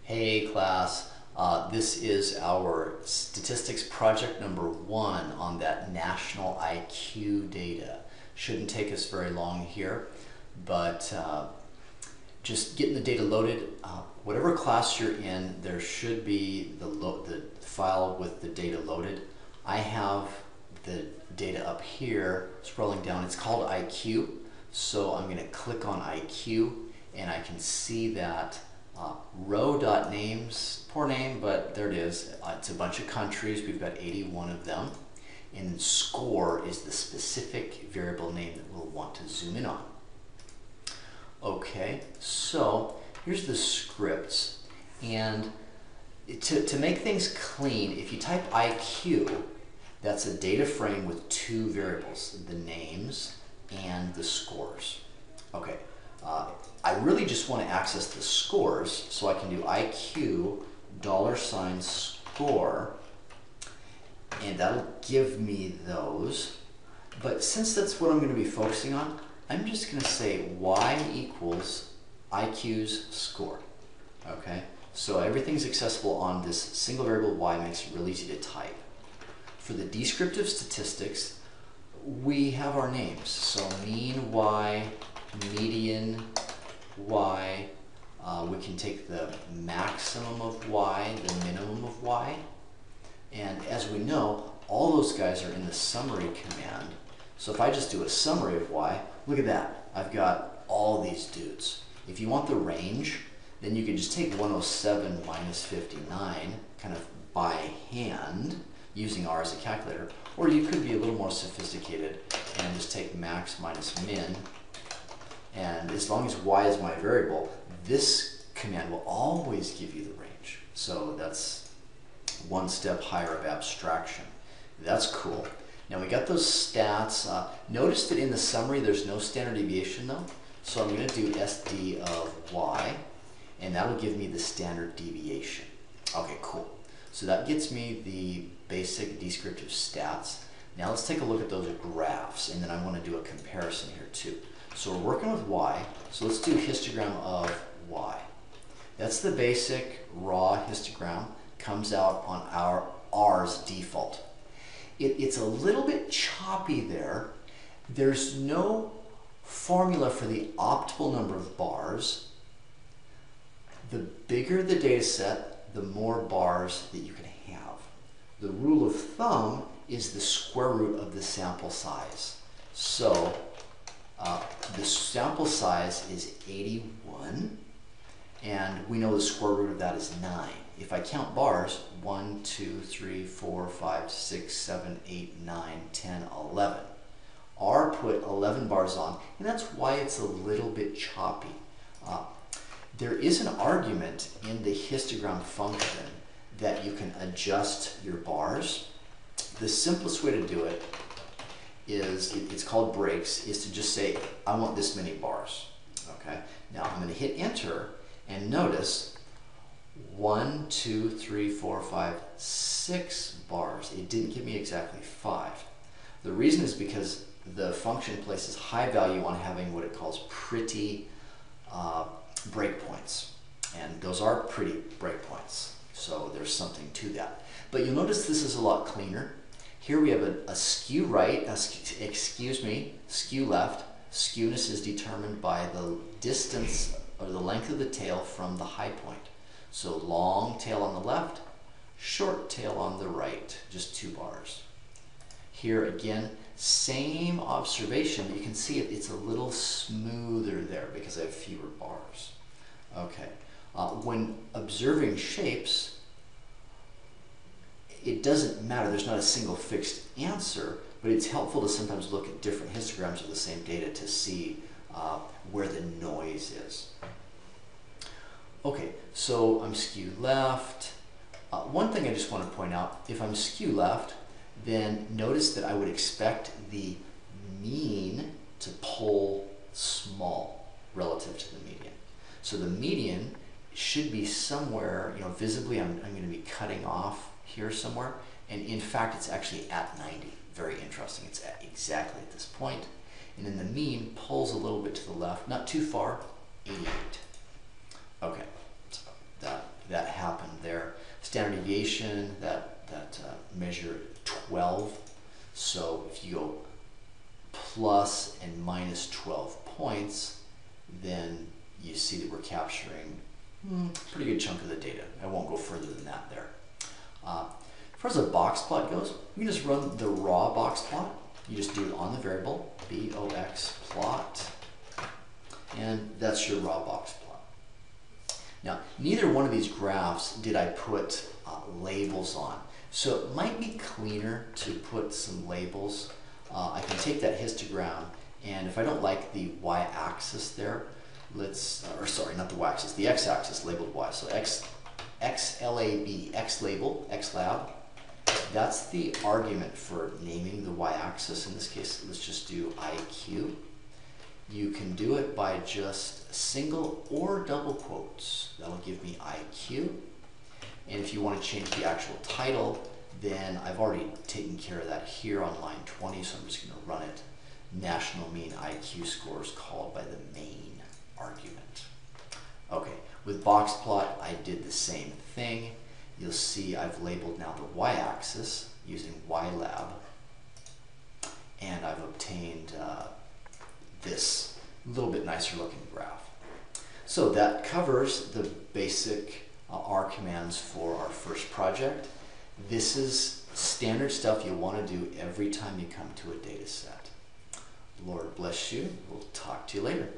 Hey class, this is our statistics project number 1 on that national IQ data. Shouldn't take us very long here, but just getting the data loaded. Whatever class you're in, there should be the file with the data loaded. I have the data up here, scrolling down. It's called IQ, so I'm going to click on IQ, and I can see that row.names, poor name, but there it is. It's a bunch of countries. We've got 81 of them. And score is the specific variable name that we'll want to zoom in on. Okay, so here's the scripts. And to make things clean, if you type IQ, that's a data frame with 2 variables, the names and the scores. Okay. I really just want to access the scores, so I can do IQ $score, and that'll give me those. But since that's what I'm going to be focusing on, I'm just going to say y equals IQ's score. Okay, so everything's accessible on this single variable y, makes it really easy to type. For the descriptive statistics, we have our names, so mean y, median y, we can take the maximum of y, the minimum of y, and as we know, all those guys are in the summary command. So if I just do a summary of y, look at that, I've got all these dudes. If you want the range, then you can just take 107 minus 59 kind of by hand using R as a calculator, or you could be a little more sophisticated and just take max minus min. And as long as y is my variable, this command will always give you the range. So that's one step higher of abstraction. That's cool. Now we got those stats. Notice that in the summary there's no standard deviation though. So I'm going to do SD of y, and that'll give me the standard deviation. Okay, cool. So that gets me the basic descriptive stats. Now let's take a look at those graphs, and then I want to do a comparison here too. So we're working with y, so let's do histogram of y. That's the basic raw histogram, comes out on our R's default. It's a little bit choppy there. There's no formula for the optimal number of bars. The bigger the data set, the more bars that you can have. The rule of thumb is the square root of the sample size. So the sample size is 81, and we know the square root of that is 9. If I count bars, 1, 2, 3, 4, 5, 6, 7, 8, 9, 10, 11. R put 11 bars on, and that's why it's a little bit choppy. There is an argument in the histogram function that you can adjust your bars. The simplest way to do it is, it's called breaks, is to just say, I want this many bars. Okay. Now I'm going to hit enter, and notice 1, 2, 3, 4, 5, 6 bars. It didn't give me exactly 5. The reason is because the function places high value on having what it calls pretty breakpoints, and those are pretty breakpoints, so there's something to that. But you'll notice this is a lot cleaner. Here we have a skew right, skew left. Skewness is determined by the distance or the length of the tail from the high point. So long tail on the left, short tail on the right, just 2 bars. Here again, same observation, but you can see it's a little smoother there because I have fewer bars. Okay, when observing shapes, it doesn't matter, there's not a single fixed answer, but it's helpful to sometimes look at different histograms of the same data to see where the noise is. Okay, so I'm skew left. One thing I just want to point out, if I'm skew left, then notice that I would expect the mean to pull small relative to the median. So the median should be somewhere, visibly I'm going to be cutting off here somewhere, and in fact it's actually at 90. Very interesting, it's at exactly at this point. And then the mean pulls a little bit to the left, not too far, 88. Okay, so that standard deviation, that measure 12. So if you go plus and minus 12 points, then you see that we're capturing a pretty good chunk of the data. I won't go further than that there. As far as a box plot goes, you can just run the raw box plot. You just do it on the variable, box plot, and that's your raw box plot. Now, neither one of these graphs did I put labels on. So it might be cleaner to put some labels. I can take that histogram, and if I don't like the y-axis there, or sorry, not the y-axis, the x-axis labeled y. So xlab, xlabel, xlab, that's the argument for naming the y-axis. In this case, let's just do IQ. You can do it by just single or double quotes. That'll give me IQ. And if you want to change the actual title, then I've already taken care of that here on line 20, so I'm just going to run it. National mean IQ score is called by the main argument. Okay, with box plot, I did the same thing. You'll see I've labeled now the y-axis using ylab, and I've obtained this little bit nicer looking graph. So that covers the basic R commands for our first project. This is standard stuff you'll want to do every time you come to a data set. Lord bless you. We'll talk to you later.